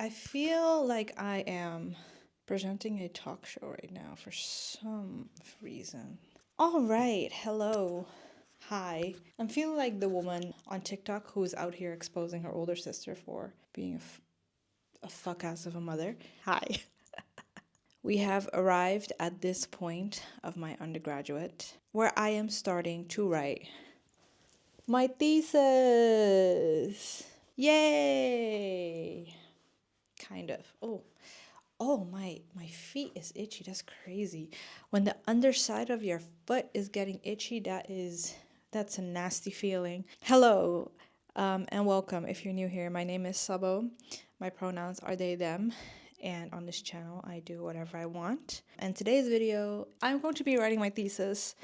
I feel like I am presenting a talk show right now for some reason. All right, hello. Hi. I'm feeling like the woman on TikTok who is out here exposing her older sister for being a fuck ass of a mother. Hi. We have arrived at this point of my undergraduate where I am starting to write my thesis. Yay! Kind of. Oh, my feet is itchy. That's crazy. When the underside of your foot is getting itchy, that's a nasty feeling. Hello, and welcome if you're new here. My name is Sabo. My pronouns are they, them. And on this channel, I do whatever I want. And today's video, I'm going to be writing my thesis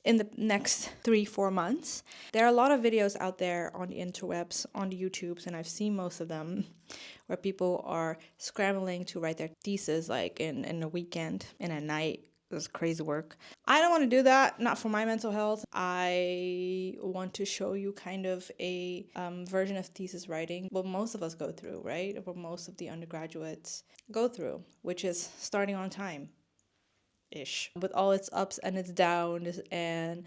in the next 3-4 months. There are a lot of videos out there on the interwebs, on the YouTubes, and I've seen most of them where people are scrambling to write their thesis like in a weekend, in a night. It's crazy work. I don't want to do that, not for my mental health. I want to show you kind of a version of thesis writing, what most of us go through, right? What most of the undergraduates go through, which is starting on time. Ish, with all its ups and its downs, and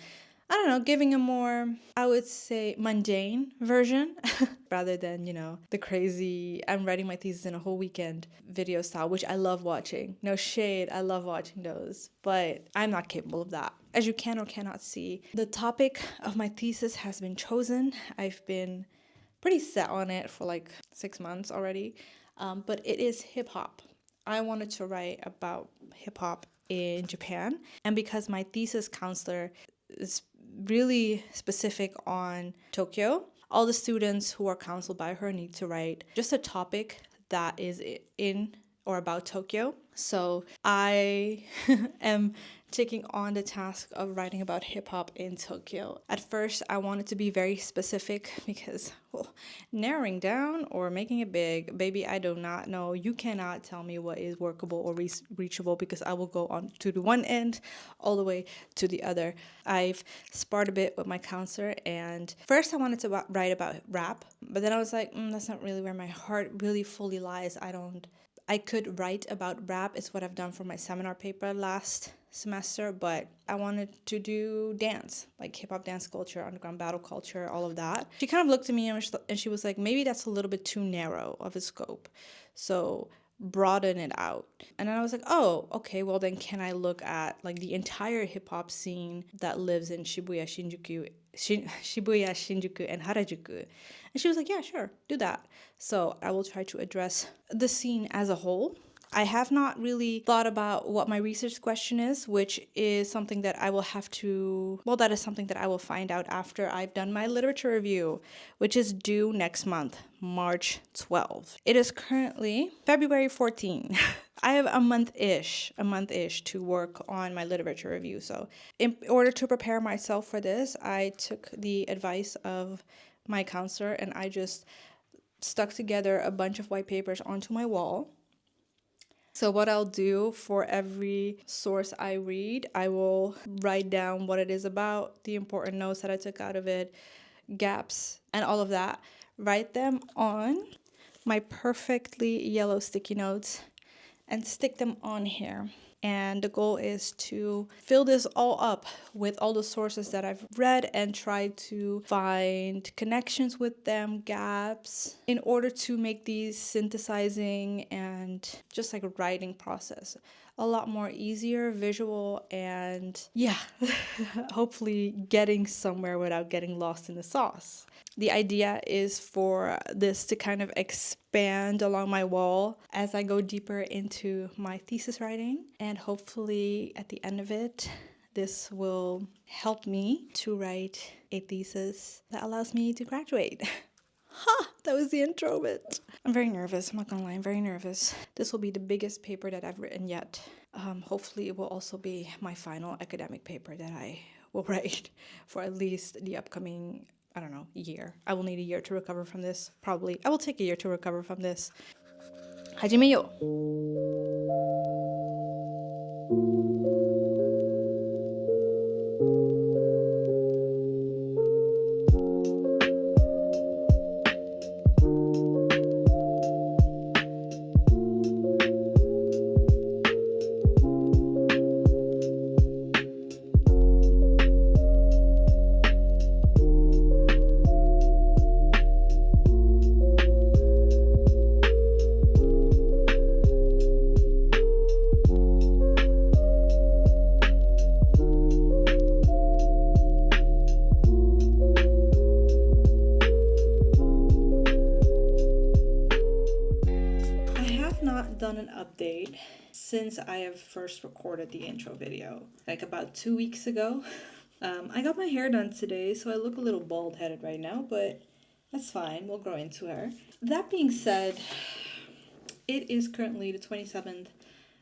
I don't know, giving a more, I would say, mundane version rather than, the crazy, I'm writing my thesis in a whole weekend video style, which I love watching. No shade, I love watching those, but I'm not capable of that. As you can or cannot see, the topic of my thesis has been chosen. I've been pretty set on it for like 6 months already, but it is hip hop. I wanted to write about hip hop in Japan, and because my thesis counselor is really specific on Tokyo, all the students who are counseled by her need to write just a topic that is in or about Tokyo. So I am taking on the task of writing about hip hop in Tokyo. At first, I wanted to be very specific because, narrowing down or making it big, baby, I do not know. You cannot tell me what is workable or reachable because I will go on to the one end all the way to the other. I've sparred a bit with my counselor, and first I wanted to write about rap, but then I was like, that's not really where my heart really fully lies. I could write about rap. It's what I've done for my seminar paper last semester, but I wanted to do dance, like hip hop dance culture, underground battle culture, all of that. She kind of looked at me and she was like, maybe that's a little bit too narrow of a scope. So broaden it out. And then I was like, oh, okay, well then can I look at like the entire hip hop scene that lives in Shibuya, Shinjuku, and Harajuku? And she was like, yeah, sure, do that. So I will try to address the scene as a whole. I have not really thought about what my research question is, which is something that I will have to, that is something that I will find out after I've done my literature review, which is due next month, March 12th. It is currently February 14th. I have a month-ish to work on my literature review. So in order to prepare myself for this, I took the advice of my counselor and I just stuck together a bunch of white papers onto my wall. So what I'll do for every source I read, I will write down what it is about, the important notes that I took out of it, gaps, and all of that. Write them on my perfectly yellow sticky notes and stick them on here. And the goal is to fill this all up with all the sources that I've read and try to find connections with them, gaps, in order to make these synthesizing and just like writing process a lot more easier, visual, and hopefully getting somewhere without getting lost in the sauce. The idea is for this to kind of expand along my wall as I go deeper into my thesis writing. And hopefully at the end of it, this will help me to write a thesis that allows me to graduate. That was the intro of it. I'm very nervous. I'm not gonna lie, I'm very nervous. This will be the biggest paper that I've written yet. Hopefully it will also be my final academic paper that I will write for at least the upcoming, year. I will need a year to recover from this. Probably. I will take a year to recover from this. 始めよう. have done an update since I have first recorded the intro video, like about 2 weeks ago. I got my hair done today, so I look a little bald-headed right now, but that's fine. We'll grow into her. That being said, it is currently the 27th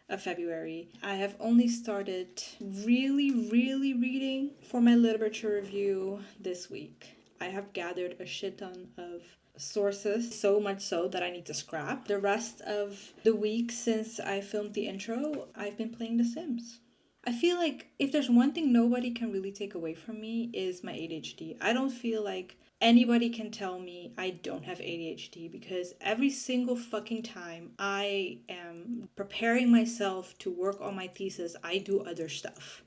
of February. I have only started really reading for my literature review this week. I have gathered a shit ton of sources, so much so that I need to scrap. The rest of the week since I filmed the intro, I've been playing The Sims. I feel like if there's one thing nobody can really take away from me is my ADHD. I don't feel like anybody can tell me I don't have ADHD because every single fucking time I am preparing myself to work on my thesis, I do other stuff.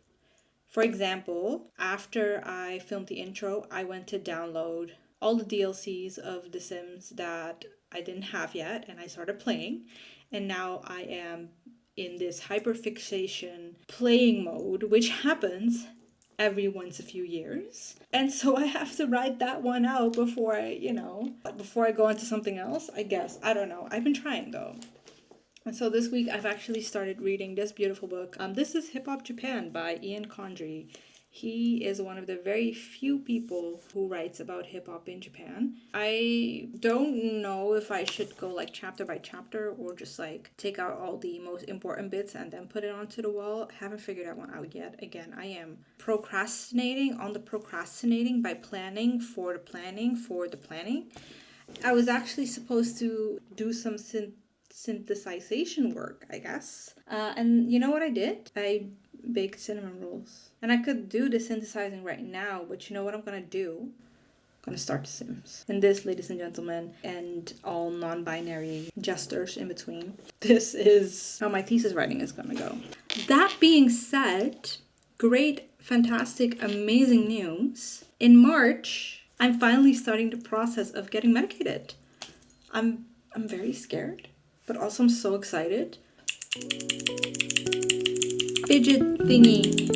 For example, after I filmed the intro, I went to download all the DLCs of The Sims that I didn't have yet, and I started playing. And now I am in this hyperfixation playing mode, which happens every once a few years. And so I have to write that one out before I go into something else, I guess. I don't know. I've been trying though. And so this week I've actually started reading this beautiful book. This is Hip Hop Japan by Ian Condry. He is one of the very few people who writes about hip hop in Japan. I don't know if I should go like chapter by chapter or just like take out all the most important bits and then put it onto the wall. I haven't figured that one out yet. Again, I am procrastinating on the procrastinating by planning for the planning for the planning. I was actually supposed to do some synthesization work, I guess. And you know what I did? I baked cinnamon rolls. And I could do the synthesizing right now, but you know what I'm gonna do? I'm gonna start The Sims. And this, ladies and gentlemen, and all non-binary jesters in between, this is how my thesis writing is gonna go. That being said, great, fantastic, amazing news. In March, I'm finally starting the process of getting medicated. I'm very scared, but also I'm so excited. Fidget thingy.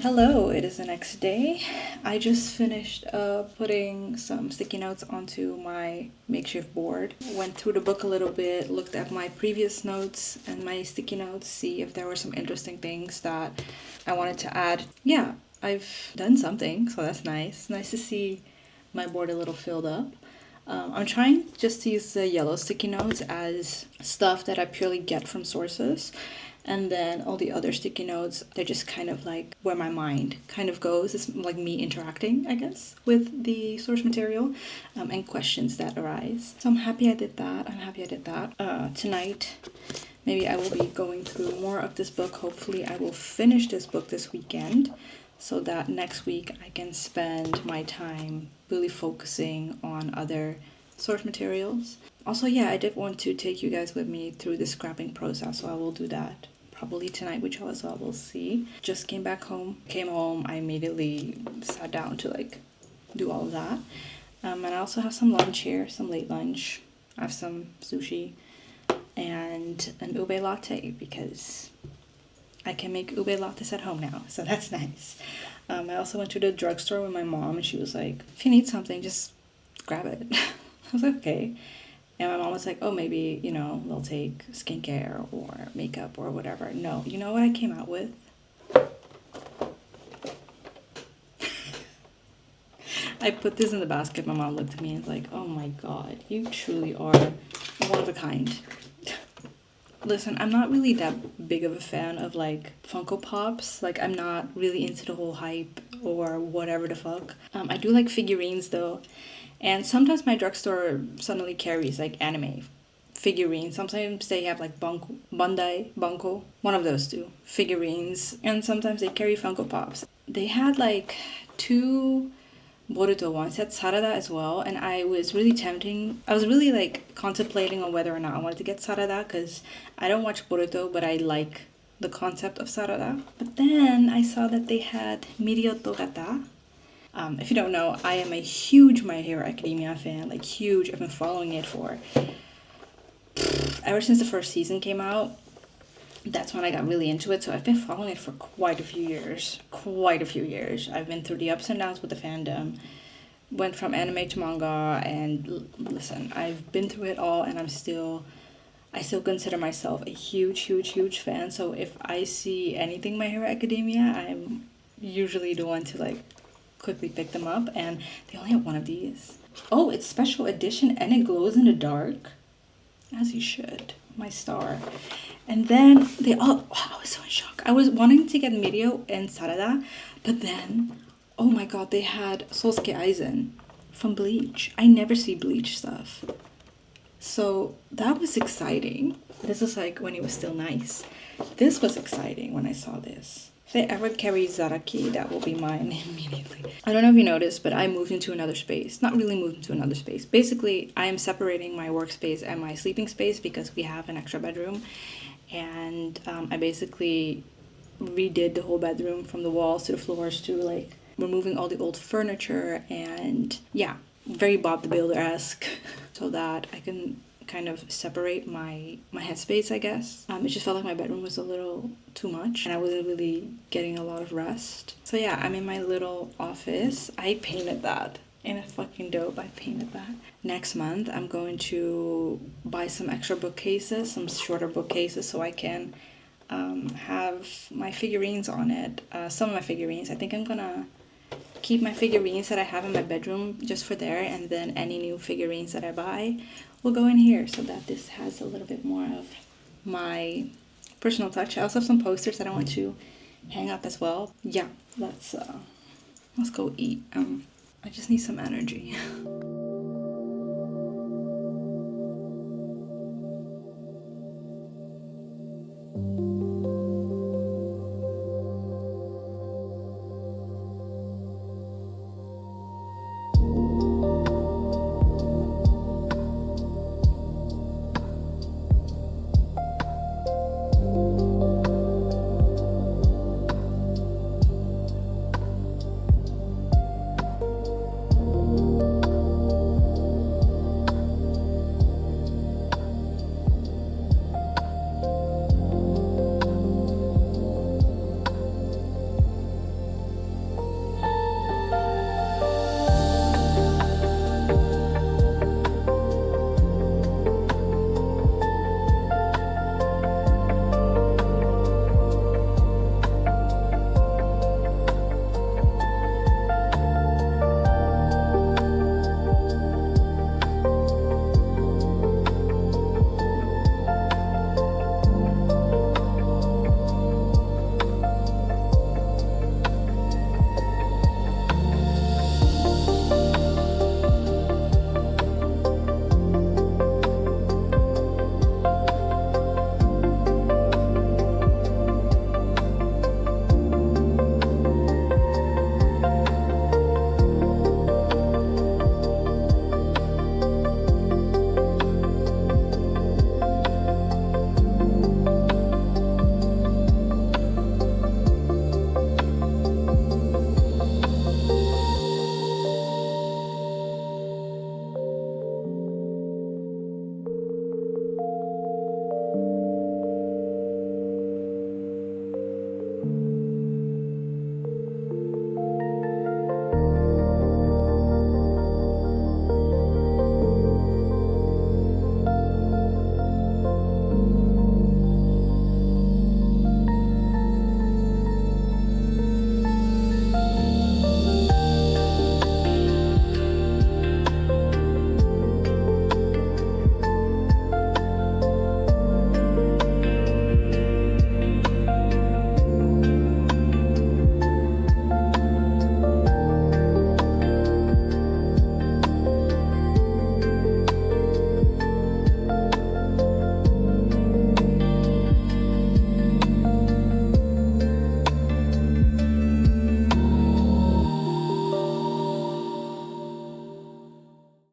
Hello, it is the next day. I just finished putting some sticky notes onto my makeshift board. Went through the book a little bit, looked at my previous notes and my sticky notes, see if there were some interesting things that I wanted to add. Yeah, I've done something, so that's nice. Nice to see my board a little filled up. I'm trying just to use the yellow sticky notes as stuff that I purely get from sources. And then all the other sticky notes, they're just kind of like where my mind kind of goes. It's like me interacting, I guess, with the source material and questions that arise. So I'm happy I did that. Tonight, maybe I will be going through more of this book. Hopefully I will finish this book this weekend so that next week I can spend my time really focusing on other source materials. Also, yeah, I did want to take you guys with me through the scrapping process, so I will do that probably tonight with y'all as well. We'll see. Just came home. I immediately sat down to like do all of that. And I also have some lunch here, some late lunch. I have some sushi and an ube latte because I can make ube lattes at home now, so that's nice. I also went to the drugstore with my mom, and she was like, if you need something, just grab it. I was like, okay. And my mom was like, oh, maybe, you know, they'll take skincare or makeup or whatever. No, you know what I came out with? I put this in the basket. My mom looked at me and was like, oh my god, you truly are one of a kind. Listen, I'm not really that big of a fan of like Funko Pops. Like, I'm not really into the whole hype or whatever the fuck. I do like figurines though. And sometimes my drugstore suddenly carries like anime figurines. Sometimes they have like Bunko, one of those two figurines. And sometimes they carry Funko Pops. They had like 2 Boruto ones. They had Sarada as well. And I was really like contemplating on whether or not I wanted to get Sarada because I don't watch Boruto, but I like the concept of Sarada. But then I saw that they had Mirio Togata. If you don't know, I am a huge My Hero Academia fan, like huge. I've been following it for ever since the first season came out. That's when I got really into it, so I've been following it for quite a few years. I've been through the ups and downs with the fandom, went from anime to manga, and listen, I've been through it all, and I still consider myself a huge fan. So if I see anything My Hero Academia, I'm usually the one to like quickly pick them up, and they only have one of these. Oh, it's special edition and it glows in the dark, as you should. My star. And then they all, oh, I was so in shock. I was wanting to get Mirio and Sarada, but then, oh my god, they had Sosuke Aizen from Bleach. I never see Bleach stuff, so that was exciting. This is like when he was still nice. This was exciting when I saw this. If they ever carry Zaraki, that will be mine immediately. I don't know if you noticed, but I moved into another space. Not really moved into another space. Basically, I am separating my workspace and my sleeping space because we have an extra bedroom. And I basically redid the whole bedroom from the walls to the floors to like removing all the old furniture and yeah, very Bob the Builder-esque so that I can kind of separate my headspace, I guess. It just felt like my bedroom was a little too much and I wasn't really getting a lot of rest. So yeah, I'm in my little office. I painted that in a fucking dope. I painted that. Next month, I'm going to buy some extra bookcases, some shorter bookcases, so I can have my figurines on it. Some of my figurines. I think I'm gonna keep my figurines that I have in my bedroom just for there, and then any new figurines that I buy will go in here so that this has a little bit more of my personal touch. I also have some posters that I want to hang up as well. Yeah, let's go eat. I just need some energy.